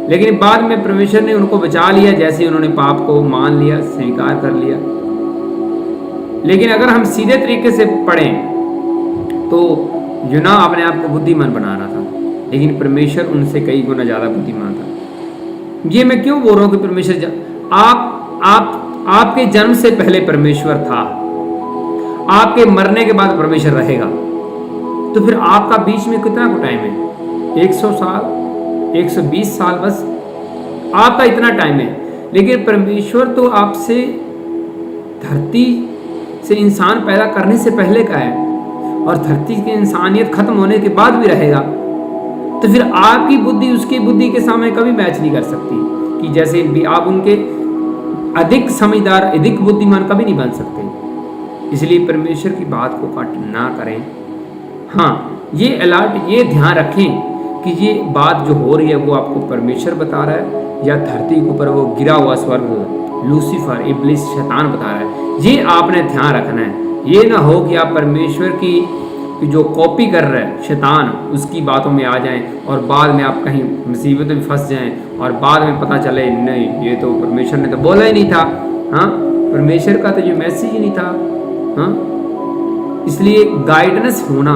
लेकिन बाद में परमेश्वर ने उनको बचा लिया जैसे उन्होंने पाप को मान लिया, स्वीकार कर लिया। लेकिन अगर हम सीधे तरीके से पढ़ें तो योना अपने आप को बुद्धिमान बना रहा था, लेकिन परमेश्वर उनसे कई गुना ज़्यादा बुद्धिमान था। ये मैं क्यों बोल रहा हूँ कि परमेश्वर आपके जन्म से पहले परमेश्वर था, आपके मरने के बाद परमेश्वर रहेगा। तो फिर आपका बीच में कितना को टाइम है? 100 साल, 120 साल, बस आपका इतना टाइम है। लेकिन परमेश्वर तो आपसे धरती से इंसान पैदा करने से पहले का है और धरती की इंसानियत खत्म होने के बाद भी रहेगा। तो फिर आपकी बुद्धि उसकी बुद्धि के सामने कभी मैच नहीं कर सकती कि जैसे भी आप उनके अधिक समझदार, अधिक बुद्धिमान कभी नहीं बन सकते। इसलिए परमेश्वर की बात को कट ना करें। हाँ, ये अलर्ट, ये ध्यान रखें कि ये बात जो हो रही है वो आपको परमेश्वर बता रहा है या धरती के ऊपर वो गिरा हुआ स्वर्ग लूसीफर, इब्लिस, शैतान बता रहा है। ये आपने ध्यान रखना है। ये ना हो कि आप परमेश्वर की जो कॉपी कर रहे हैं शैतान, उसकी बातों में आ जाएं और बाद में आप कहीं मुसीबत में फंस जाएं और बाद में पता चले नहीं ये तो परमेश्वर ने तो बोला ही नहीं था। हाँ, परमेश्वर का तो ये मैसेज ही नहीं था। हाँ, इसलिए गाइडेंस होना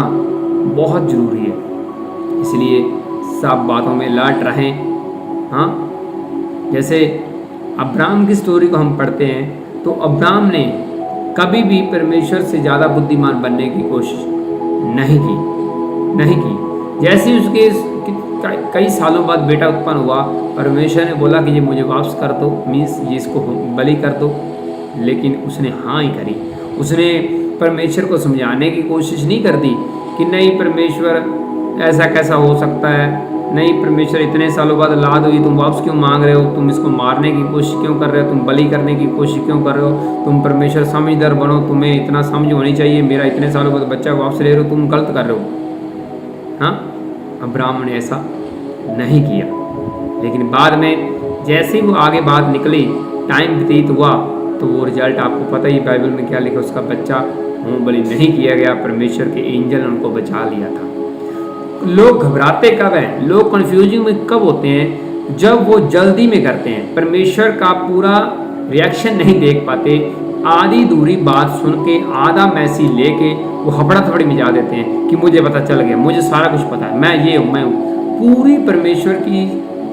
बहुत ज़रूरी है। इसलिए सब बातों में अलर्ट रहें। हाँ, जैसे अब्राहम की स्टोरी को हम पढ़ते हैं तो अब्राहम ने कभी भी परमेश्वर से ज़्यादा बुद्धिमान बनने की कोशिश नहीं की। जैसे उसके कई सालों बाद बेटा उत्पन्न हुआ, परमेश्वर ने बोला कि ये मुझे वापस कर दो, मीन्स ये इसको बलि कर दो, लेकिन उसने हाँ ही करी। उसने परमेश्वर को समझाने की कोशिश नहीं कर दी कि नहीं परमेश्वर ऐसा कैसा हो सकता है, नहीं परमेश्वर इतने सालों बाद औलाद हुई, तुम वापस क्यों मांग रहे हो, तुम इसको मारने की कोशिश क्यों कर रहे हो, तुम बलि करने की कोशिश क्यों कर रहे हो, तुम परमेश्वर समझदार बनो, तुम्हें इतना समझ होनी चाहिए, मेरा इतने सालों बाद बच्चा वापस ले रहे हो, तुम गलत कर रहे हो। हाँ, अब्राहम ने ऐसा नहीं किया। लेकिन बाद में जैसे ही वो आगे बात निकली, टाइम व्यतीत हुआ, तो वो रिजल्ट आपको पता ही बाइबल में क्या लिखा, उसका बच्चा होम बलि नहीं किया गया, परमेश्वर के एंजल ने उनको बचा लिया था। लोग घबराते कब हैं, लोग कंफ्यूजिंग में कब होते हैं, जब वो जल्दी में करते हैं, परमेश्वर का पूरा रिएक्शन नहीं देख पाते, आधी दूरी बात सुन के आधा मैसेज लेके वो हबड़ा थबड़ी में जा देते हैं कि मुझे पता चल गया, मुझे सारा कुछ पता है, मैं ये हूँ, मैं हूँ। पूरी परमेश्वर की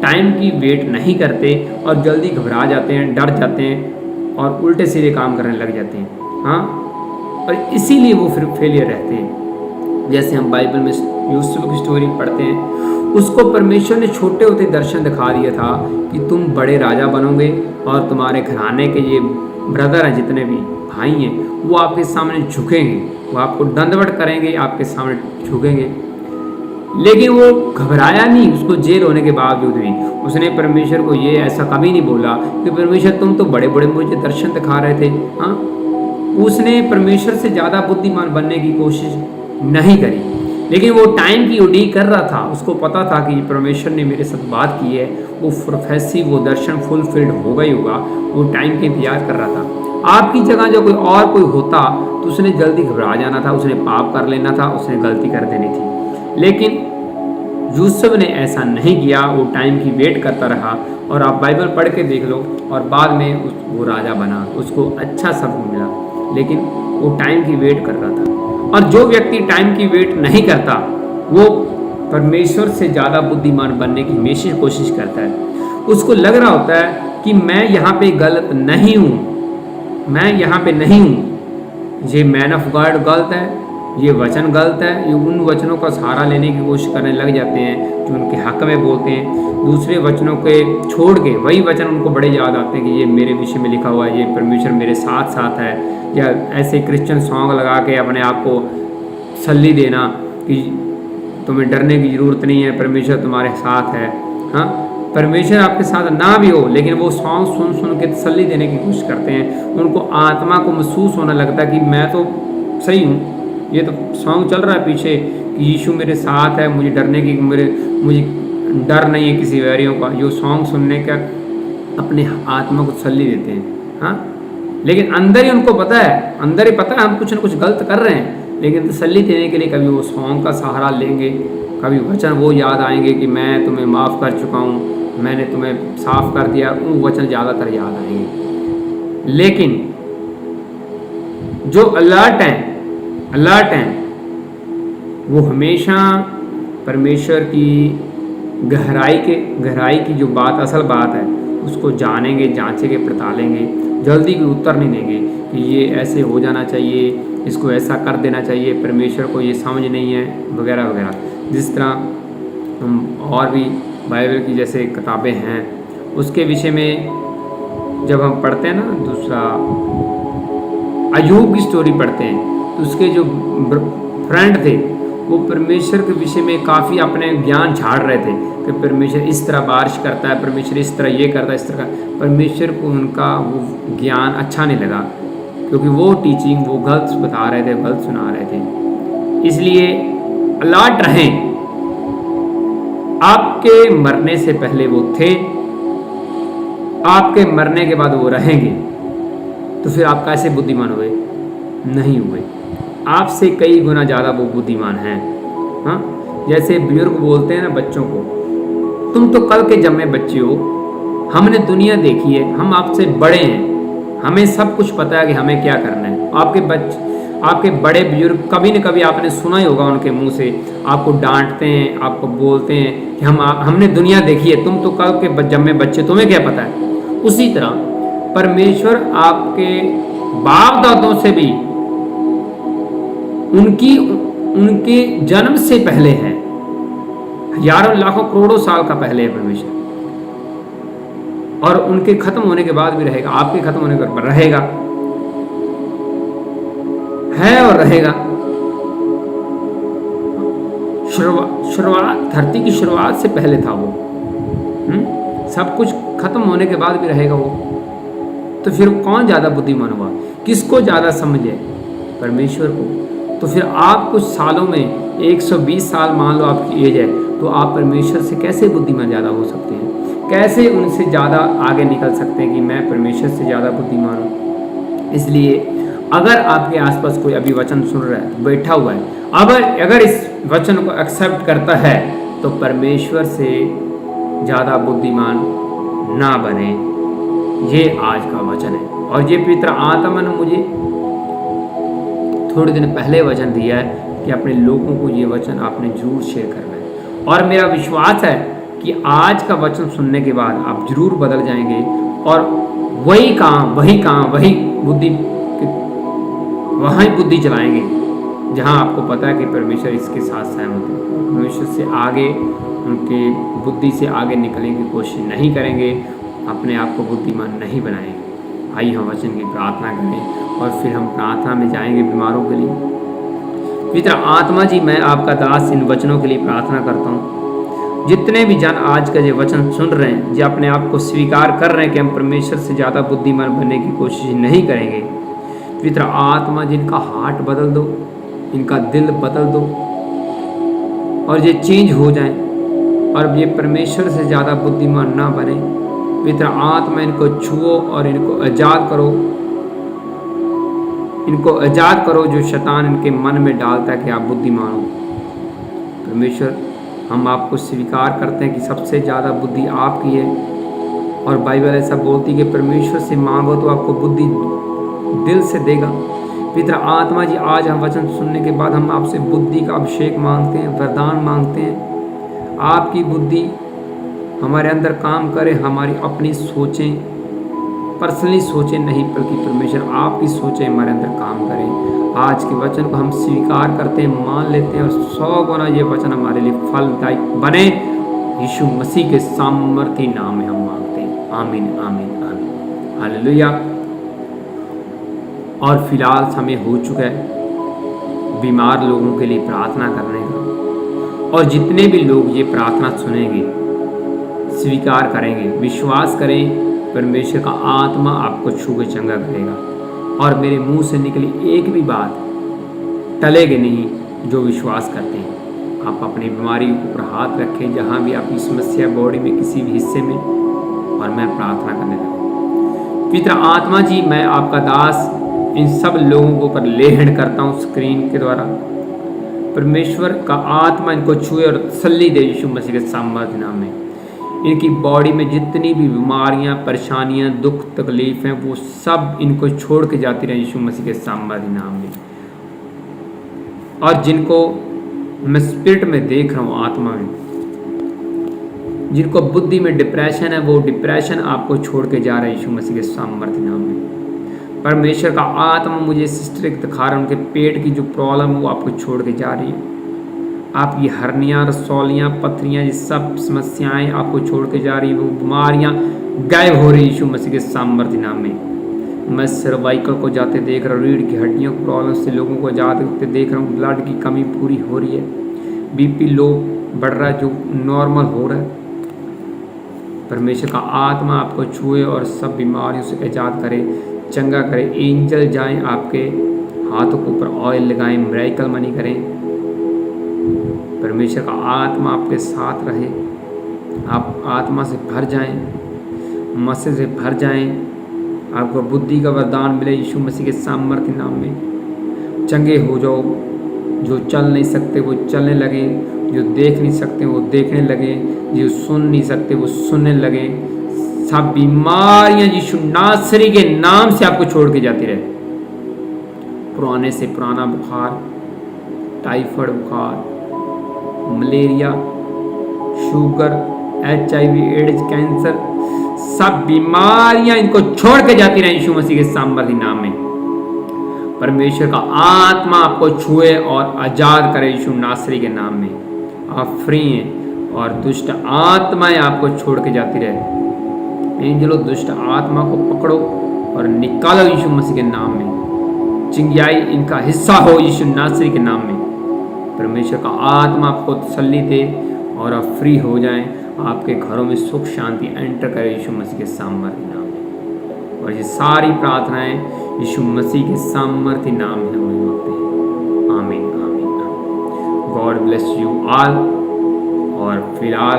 टाइम की वेट नहीं करते और जल्दी घबरा जाते हैं, डर जाते हैं और उल्टे सीधे काम करने लग जाते हैं। हाँ, और इसीलिए वो फिर फेलियर रहते हैं। जैसे हम बाइबल में यूसुफ की स्टोरी पढ़ते हैं, उसको परमेश्वर ने छोटे होते दर्शन दिखा दिया था कि तुम बड़े राजा बनोगे और तुम्हारे घराने के ये ब्रदर हैं, जितने भी भाई हैं, वो आपके सामने झुकेंगे, वो आपको दंडवत करेंगे, आपके सामने झुकेंगे। लेकिन वो घबराया नहीं, उसको जेल होने के बावजूद भी उसने परमेश्वर को ये ऐसा कभी नहीं बोला कि परमेश्वर तुम तो बड़े बड़े मुझे दर्शन दिखा रहे थे। हाँ, उसने परमेश्वर से ज़्यादा बुद्धिमान बनने की कोशिश नहीं करी, लेकिन वो टाइम की उड़ीक कर रहा था। उसको पता था कि परमेश्वर ने मेरे साथ बात की है, वो प्रोफेसी, वो दर्शन फुलफिल्ड होगा ही होगा। वो टाइम के इंतजार कर रहा था। आपकी जगह जो कोई होता तो उसने जल्दी घबरा जाना था, उसने पाप कर लेना था, उसने गलती कर देनी थी। लेकिन यूसुफ ने ऐसा नहीं किया, वो टाइम की वेट करता रहा। और आप बाइबल पढ़ के देख लो, और बाद में वो राजा बना, उसको अच्छा सब मिला, लेकिन वो टाइम की वेट कर रहा था। और जो व्यक्ति टाइम की वेट नहीं करता, वो परमेश्वर से ज़्यादा बुद्धिमान बनने की हमेशा कोशिश करता है। उसको लग रहा होता है कि मैं यहाँ पे गलत नहीं हूँ, मैं यहाँ पे नहीं हूँ, ये मैन ऑफ गॉड गलत है, ये वचन गलत है। ये उन वचनों का सहारा लेने की कोशिश करने लग जाते हैं जो उनके हक में बोलते हैं। दूसरे वचनों के छोड़ के वही वचन उनको बड़े याद आते हैं कि ये मेरे विषय में लिखा हुआ है, ये परमेश्वर मेरे साथ साथ है। या ऐसे क्रिश्चियन सॉन्ग लगा के अपने आप को तसल्ली देना कि तुम्हें डरने की ज़रूरत नहीं है, परमेश्वर तुम्हारे साथ है। हाँ, परमेश्वर आपके साथ ना भी हो, लेकिन वो सॉन्ग सुन सुन के तसल्ली देने की कोशिश करते हैं। उनको आत्मा को महसूस होने लगता है कि मैं तो सही हूँ, ये तो सॉन्ग चल रहा है पीछे कि यीशु मेरे साथ है, मुझे डरने की मुझे डर नहीं है किसी वैरियों का। जो सॉन्ग सुनने का अपने आत्मा को तसल्ली देते हैं। हाँ, लेकिन अंदर ही उनको पता है, अंदर ही पता है हम कुछ न कुछ गलत कर रहे हैं, लेकिन तसल्ली देने के लिए कभी वो सॉन्ग का सहारा लेंगे, कभी वचन वो याद आएंगे कि मैं तुम्हें माफ़ कर चुका हूँ, मैंने तुम्हें साफ कर दिया, वो वचन ज़्यादातर याद आएंगे। लेकिन जो अलर्ट हैं वो हमेशा परमेश्वर की गहराई की जो बात, असल बात है, उसको जानेंगे, जांचेंगे, पड़तालेंगे, जल्दी भी उत्तर नहीं देंगे कि ये ऐसे हो जाना चाहिए, इसको ऐसा कर देना चाहिए, परमेश्वर को ये समझ नहीं है, वगैरह वगैरह। जिस तरह हम और भी बाइबल की जैसे किताबें हैं, उसके विषय में जब हम पढ़ते हैं ना, दूसरा अय्यूब की स्टोरी पढ़ते हैं, तो उसके जो फ्रेंड थे वो परमेश्वर के विषय में काफ़ी अपने ज्ञान झाड़ रहे थे कि परमेश्वर इस तरह बारिश करता है, परमेश्वर इस तरह ये करता है, इस तरह का। परमेश्वर को उनका वो ज्ञान अच्छा नहीं लगा, क्योंकि वो टीचिंग वो गलत बता रहे थे, गलत सुना रहे थे। इसलिए अलर्ट रहें। आपके मरने से पहले वो थे, आपके मरने के बाद वो रहेंगे, तो फिर आप कैसे बुद्धिमान हुए? नहीं हुए। आपसे कई गुना ज़्यादा वो बुद्धिमान हैं। हाँ, जैसे बुजुर्ग बोलते हैं ना बच्चों को, तुम तो कल के जन्मे बच्चे हो, हमने दुनिया देखी है, हम आपसे बड़े हैं, हमें सब कुछ पता है कि हमें क्या करना है। आपके बड़े बुजुर्ग कभी न कभी आपने सुना ही होगा, उनके मुंह से आपको डांटते हैं, आपको बोलते हैं कि हमने दुनिया देखी है, तुम तो कल के जन्मे बच्चे, तुम्हें क्या पता है। उसी तरह परमेश्वर आपके बाप दादों से भी उनके जन्म से पहले है। हजारों लाखों करोड़ों साल का पहले है परमेश्वर, और उनके खत्म होने के बाद भी रहेगा, आपके खत्म होने के बाद रहेगा, है और रहेगा। शुरुआत, धरती की शुरुआत से पहले था वो। सब कुछ खत्म होने के बाद भी रहेगा वो। तो फिर कौन ज़्यादा बुद्धिमान हुआ, किसको ज़्यादा समझे? परमेश्वर को। तो फिर आप कुछ सालों में 120 साल मान लो आपकी एज है, तो आप परमेश्वर से कैसे बुद्धिमान ज़्यादा हो सकते हैं? कैसे उनसे ज़्यादा आगे निकल सकते हैं कि मैं परमेश्वर से ज़्यादा बुद्धिमान हूँ? इसलिए अगर आपके आसपास कोई अभी वचन सुन रहा है, बैठा हुआ है, अगर इस वचन को एक्सेप्ट करता है, तो परमेश्वर से ज़्यादा बुद्धिमान ना बने। ये आज का वचन है। और ये पवित्र आत्मा ने मुझे थोड़े दिन पहले वचन दिया है कि अपने लोगों को ये वचन आपने जरूर शेयर करना है। और मेरा विश्वास है कि आज का वचन सुनने के बाद आप जरूर बदल जाएंगे और वही बुद्धि चलाएंगे जहां आपको पता है कि परमेश्वर इसके साथ सहमत है। परमेश्वर से आगे, उनके बुद्धि से आगे निकलने की कोशिश नहीं करेंगे, अपने आप को बुद्धिमान नहीं बनाएंगे। आइए हम वचन की प्रार्थना करें और फिर हम प्रार्थना में जाएंगे बीमारों के लिए। पवित्र आत्मा जी, मैं आपका दास इन वचनों के लिए प्रार्थना करता हूँ। जितने भी जन आज का ये वचन सुन रहे हैं, जो अपने आप को स्वीकार कर रहे हैं कि हम परमेश्वर से ज़्यादा बुद्धिमान बनने की कोशिश नहीं करेंगे, पवित्र आत्मा जी इनका हार्ट बदल दो, इनका दिल बदल दो और ये चेंज हो जाए और ये परमेश्वर से ज़्यादा बुद्धिमान ना बने। पवित्र आत्मा इनको छुओ और इनको आज़ाद करो, जो शैतान इनके मन में डालता है कि आप बुद्धिमान हो। परमेश्वर, हम आपको स्वीकार करते हैं कि सबसे ज़्यादा बुद्धि आपकी है, और बाइबल ऐसा बोलती है कि परमेश्वर से मांगो तो आपको बुद्धि दिल से देगा। पवित्र आत्मा जी, आज हम वचन सुनने के बाद हम आपसे बुद्धि का अभिषेक मांगते हैं, वरदान मांगते हैं। आपकी बुद्धि हमारे अंदर काम करे, हमारी अपनी सोचें, पर्सनली सोचें नहीं, बल्कि परमेश्वर आपकी सोचें हमारे अंदर काम करें। आज के वचन को हम स्वीकार करते हैं, मान लेते हैं, और 100 गुना ये वचन हमारे लिए फलदायक बने। यीशु मसीह के सामर्थी नाम में हम मांगते हैं। आमीन, आमीन, आमीन, हालेलुया। और फिलहाल समय हो चुका है बीमार लोगों के लिए प्रार्थना करने का, और जितने भी लोग ये प्रार्थना सुनेंगे, स्वीकार करेंगे, विश्वास करें, परमेश्वर का आत्मा आपको छू के चंगा करेगा, और मेरे मुंह से निकली एक भी बात टलेगी नहीं। जो विश्वास करते हैं, आप अपनी बीमारी के ऊपर हाथ रखें, जहाँ भी आपकी समस्या बॉडी में किसी भी हिस्से में, और मैं प्रार्थना करने लगा। पवित्र आत्मा जी, मैं आपका दास इन सब लोगों को ऊपर लेहन करता हूँ स्क्रीन के द्वारा। परमेश्वर का आत्मा इनको छुए और तसल्ली दे यीशु मसीह के सामर्थ्य नाम में। इनकी बॉडी में जितनी भी बीमारियां, परेशानियां, दुख, तकलीफ हैं, वो सब इनको छोड़ के जाती रहे यीशु मसीह के सामर्थ्य नाम में। और जिनको मैं स्पिरिट में देख रहा हूँ, आत्मा में, जिनको बुद्धि में डिप्रेशन है, वो डिप्रेशन आपको छोड़ के जा रहे हैं यीशु मसीह के सामर्थ्य नाम में। परमेश्वर का आत्मा मुझे सिस्टर दिखा रहा है, उनके पेट की जो प्रॉब्लम वो आपको छोड़ के जा रही है। आपकी हर्नियाँ, रसौलियाँ, पथरियाँ, ये सब समस्याएं आपको छोड़ के जा रही है, वो बीमारियाँ गायब हो रही है यीशु मसीह के सामर्थ्य नाम में। मैं सर्वाइकल को जाते देख रहा हूँ, रीढ़ की हड्डियों की प्रॉब्लम से लोगों को जाते देख रहा हूँ। ब्लड की कमी पूरी हो रही है, बीपी लो बढ़ रहा है, जो नॉर्मल हो रहा है। परमेश्वर का आत्मा आपको छुए और सब बीमारियों से आज़ाद करे, चंगा करे। एंजल जाएं, आपके हाथों के ऊपर ऑयल लगाएं, मिरेकल मनी करें। परमेश्वर का आत्मा आपके साथ रहे, आप आत्मा से भर जाएं, मसीह से भर जाएं, आपको बुद्धि का वरदान मिले यीशु मसीह के सामर्थ्य नाम में। चंगे हो जाओ, जो चल नहीं सकते वो चलने लगे, जो देख नहीं सकते वो देखने लगे, जो सुन नहीं सकते वो सुनने लगे। सब बीमारियां यीशु नासरी के नाम से आपको छोड़ के जाती रहे। पुराने से पुराना बुखार, टाइफाइड बुखार, malaria, sugar, HIV, AIDS, cancer, सब बीमारियां इनको छोड़ के जाती रहे यीशु मसीह के सामर्थ्य नाम में। परमेश्वर का आत्मा आपको छुए और आजाद करे यीशु नासरी के नाम में। आप फ्री हैं और दुष्ट आत्माएं आपको छोड़ के जाती रहे। एंजलो दुष्ट आत्मा को पकड़ो और निकालो यीशु मसीह के नाम में। चिंगाई इनका हिस्सा हो यीशु नासरी के नाम में। परमेश्वर का आत्मा आपको तसल्ली दे और आप फ्री हो जाएं। आपके घरों में सुख शांति एंटर करे यीशु मसीह के सामर्थ्य नाम में। और ये सारी प्रार्थनाएं यीशु मसीह के सामर्थ्य नाम में हम मांगते हैं। आमीन आमीन आमीन। God bless you all. और फिलहाल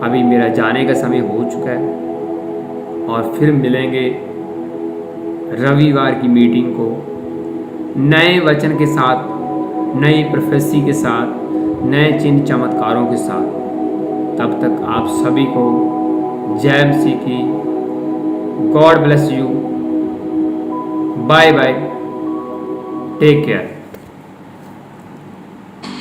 अभी मेरा जाने का समय हो चुका है और फिर मिलेंगे रविवार की मीटिंग को नए वचन के साथ, नई प्रोफेसी के साथ, नए चिन्ह चमत्कारों के साथ। तब तक आप सभी को जय मसीह की। God bless you. Bye bye. Take care.